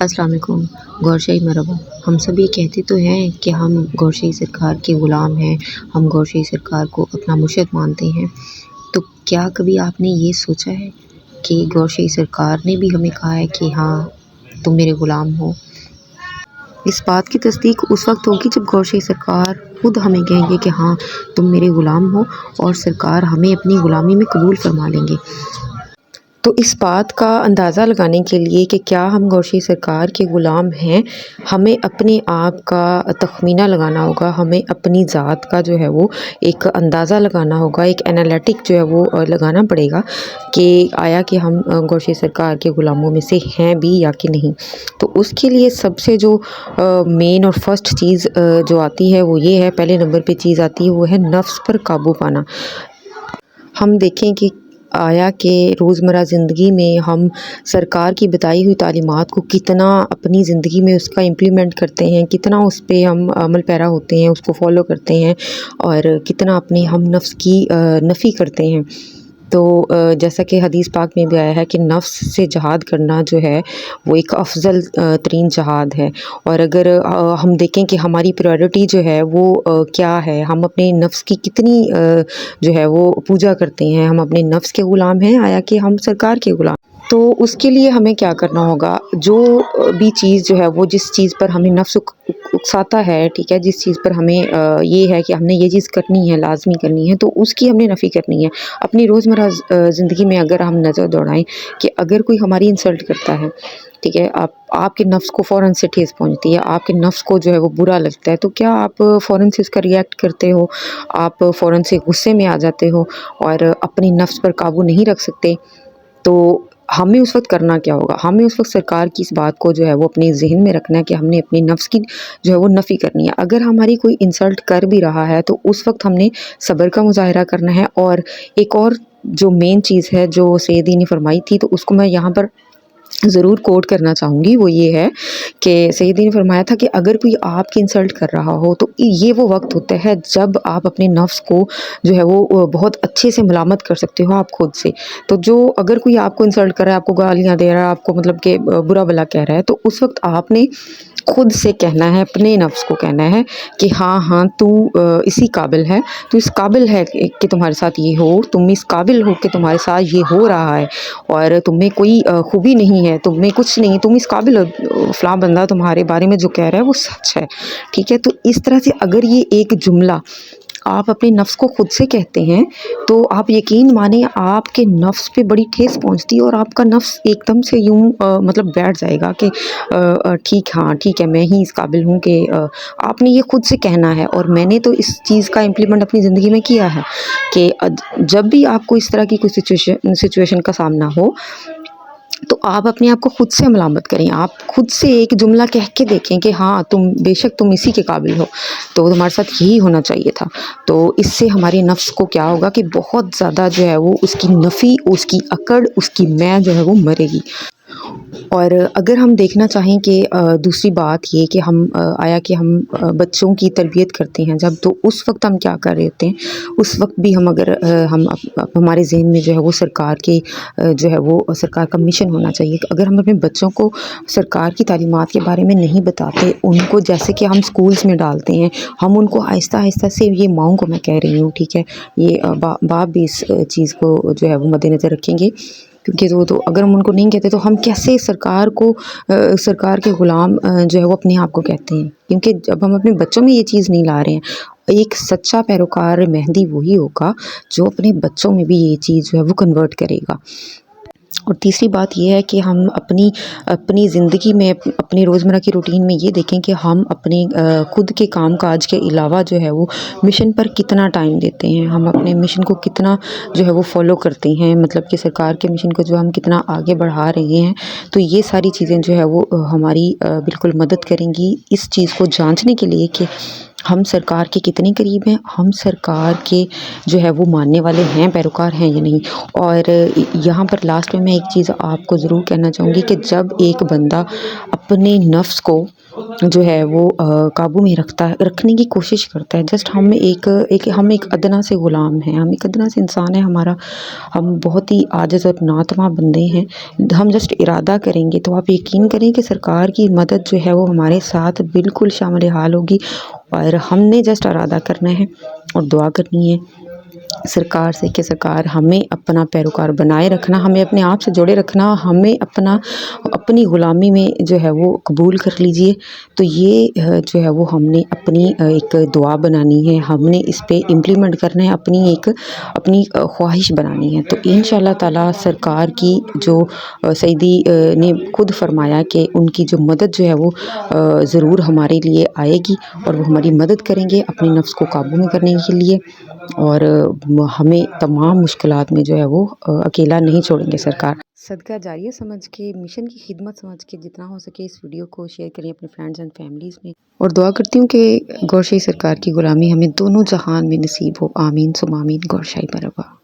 السلام علیکم۔ گورشاہی مرحبا۔ ہم سب یہ کہتے تو ہیں کہ ہم گورشاہی سرکار کے غلام ہیں، ہم گورشاہی سرکار کو اپنا مرشد مانتے ہیں، تو کیا کبھی آپ نے یہ سوچا ہے کہ گورشاہی سرکار نے بھی ہمیں کہا ہے کہ ہاں تم میرے غلام ہو؟ اس بات کی تصدیق اس وقت ہوگی جب گورشاہی سرکار خود ہمیں کہیں گے کہ ہاں تم میرے غلام ہو، اور سرکار ہمیں اپنی غلامی میں قبول فرما لیں گے۔ تو اس بات کا اندازہ لگانے کے لیے کہ کیا ہم گورشاہی سرکار کے غلام ہیں، ہمیں اپنے آپ کا تخمینہ لگانا ہوگا، ہمیں اپنی ذات کا جو ہے وہ ایک اندازہ لگانا ہوگا، ایک انالیٹک جو ہے وہ لگانا پڑے گا کہ آیا کہ ہم گورشاہی سرکار کے غلاموں میں سے ہیں بھی یا کہ نہیں۔ تو اس کے لیے سب سے جو مین اور فرسٹ چیز جو آتی ہے وہ یہ ہے، پہلے نمبر پہ چیز آتی ہے وہ ہے نفس پر قابو پانا۔ ہم دیکھیں کہ آیا کہ روزمرہ زندگی میں ہم سرکار کی بتائی ہوئی تعلیمات کو کتنا اپنی زندگی میں اس کا امپلیمنٹ کرتے ہیں، کتنا اس پہ ہم عمل پیرا ہوتے ہیں، اس کو فالو کرتے ہیں، اور کتنا اپنے ہم نفس کی نفی کرتے ہیں۔ تو جیسا کہ حدیث پاک میں بھی آیا ہے کہ نفس سے جہاد کرنا جو ہے وہ ایک افضل ترین جہاد ہے۔ اور اگر ہم دیکھیں کہ ہماری پریورٹی جو ہے وہ کیا ہے، ہم اپنے نفس کی کتنی جو ہے وہ پوجا کرتے ہیں، ہم اپنے نفس کے غلام ہیں آیا کہ ہم سرکار کے غلام۔ تو اس کے لیے ہمیں کیا کرنا ہوگا، جو بھی چیز جو ہے وہ جس چیز پر ہمیں نفس اکساتا ہے، ٹھیک ہے، جس چیز پر ہمیں یہ ہے کہ ہم نے یہ چیز کرنی ہے، لازمی کرنی ہے، تو اس کی ہم نے نفی کرنی ہے۔ اپنی روزمرہ زندگی میں اگر ہم نظر دوڑائیں کہ اگر کوئی ہماری انسلٹ کرتا ہے، ٹھیک ہے، آپ کے نفس کو فوراً سے ٹھیس پہنچتی ہے، آپ کے نفس کو جو ہے وہ برا لگتا ہے، تو کیا آپ فوراً سے اس کا ریئیکٹ کرتے ہو، آپ فوراً سے غصے میں آ جاتے ہو اور اپنی نفس پر قابو نہیں رکھ سکتے؟ تو ہمیں اس وقت کرنا کیا ہوگا، ہمیں اس وقت سرکار کی اس بات کو جو ہے وہ اپنے ذہن میں رکھنا ہے کہ ہم نے اپنی نفس کی جو ہے وہ نفی کرنی ہے۔ اگر ہماری کوئی انسلٹ کر بھی رہا ہے تو اس وقت ہم نے صبر کا مظاہرہ کرنا ہے۔ اور ایک اور جو مین چیز ہے جو سیدی نے فرمائی تھی، تو اس کو میں یہاں پر ضرور کوٹ کرنا چاہوں گی، وہ یہ ہے کہ سیدی نے فرمایا تھا کہ اگر کوئی آپ کی انسلٹ کر رہا ہو تو یہ وہ وقت ہوتا ہے جب آپ اپنے نفس کو جو ہے وہ بہت اچھے سے ملامت کر سکتے ہو آپ خود سے۔ تو جو اگر کوئی آپ کو انسلٹ کر رہا ہے، آپ کو گالیاں دے رہا ہے، آپ کو مطلب کہ برا بھلا کہہ رہا ہے، تو اس وقت آپ نے خود سے کہنا ہے، اپنے نفس کو کہنا ہے کہ ہاں تو اسی قابل ہے، تو اس قابل ہے کہ تمہارے ساتھ یہ ہو، تم اس قابل ہو کہ تمہارے ساتھ یہ ہو رہا ہے، اور تم میں کوئی خوبی نہیں ہے، تم میں کچھ نہیں، تم اس قابل ہو، فلاں بندہ تمہارے بارے میں جو کہہ رہا ہے وہ سچ ہے، ٹھیک ہے۔ تو اس طرح سے اگر یہ ایک جملہ آپ اپنے نفس کو خود سے کہتے ہیں تو آپ یقین مانیں آپ کے نفس پہ بڑی ٹھیس پہنچتی ہے، اور آپ کا نفس ایک دم سے یوں مطلب بیٹھ جائے گا کہ ٹھیک ہے میں ہی اس قابل ہوں کہ آپ نے یہ خود سے کہنا ہے۔ اور میں نے تو اس چیز کا امپلیمنٹ اپنی زندگی میں کیا ہے کہ جب بھی آپ کو اس طرح کی کوئی سچویشن کا سامنا ہو تو آپ اپنے آپ کو خود سے ملامت کریں، آپ خود سے ایک جملہ کہہ کے دیکھیں کہ ہاں بے شک تم اسی کے قابل ہو، تو تمہارے ساتھ یہی ہونا چاہیے تھا۔ تو اس سے ہمارے نفس کو کیا ہوگا کہ بہت زیادہ جو ہے وہ اس کی نفی، اس کی اکڑ، اس کی میں جو ہے وہ مرے گی۔ اور اگر ہم دیکھنا چاہیں کہ دوسری بات یہ کہ ہم آیا کہ ہم بچوں کی تربیت کرتے ہیں جب، تو اس وقت ہم کیا کر رہے ہوتے ہیں، اس وقت بھی ہم اگر ہمارے ذہن میں جو ہے وہ سرکار کے جو ہے وہ سرکار کا مشن ہونا چاہیے۔ اگر ہم اپنے بچوں کو سرکار کی تعلیمات کے بارے میں نہیں بتاتے، ان کو جیسے کہ ہم سکولز میں ڈالتے ہیں، ہم ان کو آہستہ آہستہ سے، یہ ماؤں کو میں کہہ رہی ہوں، ٹھیک ہے، یہ باپ بھی اس چیز کو جو ہے وہ مد نظر رکھیں گے، کیونکہ تو اگر ہم ان کو نہیں کہتے تو ہم کیسے سرکار کے غلام جو ہے وہ اپنے آپ کو کہتے ہیں؟ کیونکہ جب ہم اپنے بچوں میں یہ چیز نہیں لا رہے ہیں، ایک سچا پیروکار مہدی وہی ہوگا جو اپنے بچوں میں بھی یہ چیز جو ہے وہ کنورٹ کرے گا۔ اور تیسری بات یہ ہے کہ ہم اپنی زندگی میں، اپنی روزمرہ کی روٹین میں یہ دیکھیں کہ ہم اپنے خود کے کام کاج کے علاوہ جو ہے وہ مشن پر کتنا ٹائم دیتے ہیں، ہم اپنے مشن کو کتنا جو ہے وہ فالو کرتے ہیں، مطلب کہ سرکار کے مشن کو جو ہم کتنا آگے بڑھا رہے ہیں۔ تو یہ ساری چیزیں جو ہے وہ ہماری بالکل مدد کریں گی اس چیز کو جانچنے کے لیے کہ ہم سرکار کے کتنے قریب ہیں، ہم سرکار کے جو ہے وہ ماننے والے ہیں، پیروکار ہیں یا نہیں۔ اور یہاں پر لاسٹ میں ایک چیز آپ کو ضرور کہنا چاہوں گی کہ جب ایک بندہ اپنے نفس کو جو ہے وہ قابو میں رکھنے کی کوشش کرتا ہے. جسٹ ہم ایک ادنا سے غلام ہیں، ہم ایک ادنا سے انسان ہیں. ہم بہت ہی عاجز اور ناتواں بندے ہیں. ہم جسٹ ارادہ کریں گے تو آپ یقین کریں کہ سرکار کی مدد جو ہے وہ ہمارے ساتھ بالکل شامل حال ہوگی. اور ہم نے جسٹ ارادہ کرنا ہے اور دعا کرنی ہے سرکار سے کہ سرکار ہمیں اپنا پیروکار بنائے رکھنا، ہمیں اپنے آپ سے جوڑے رکھنا، ہمیں اپنی غلامی میں جو ہے وہ قبول کر لیجئے. تو یہ جو ہے وہ ہم نے اپنی ایک دعا بنانی ہے، ہم نے اس پہ امپلیمنٹ کرنا ہے، اپنی خواہش بنانی ہے. تو انشاءاللہ تعالی سرکار کی جو سیدی نے خود فرمایا کہ ان کی جو مدد جو ہے وہ ضرور ہمارے لیے آئے گی اور وہ ہماری مدد کریں گے اپنے نفس کو قابو میں کرنے کے لیے، اور ہمیں تمام مشکلات میں جو ہے وہ اکیلا نہیں چھوڑیں گے سرکار. صدقہ جاریہ سمجھ کے، مشن کی خدمت سمجھ کے جتنا ہو سکے اس ویڈیو کو شیئر کریں اپنے فرینڈز اینڈ فیملیز میں، اور دعا کرتی ہوں کہ گورشاہی سرکار کی غلامی ہمیں دونوں جہان میں نصیب ہو. آمین ثم آمین. گورشاہی مرحبا.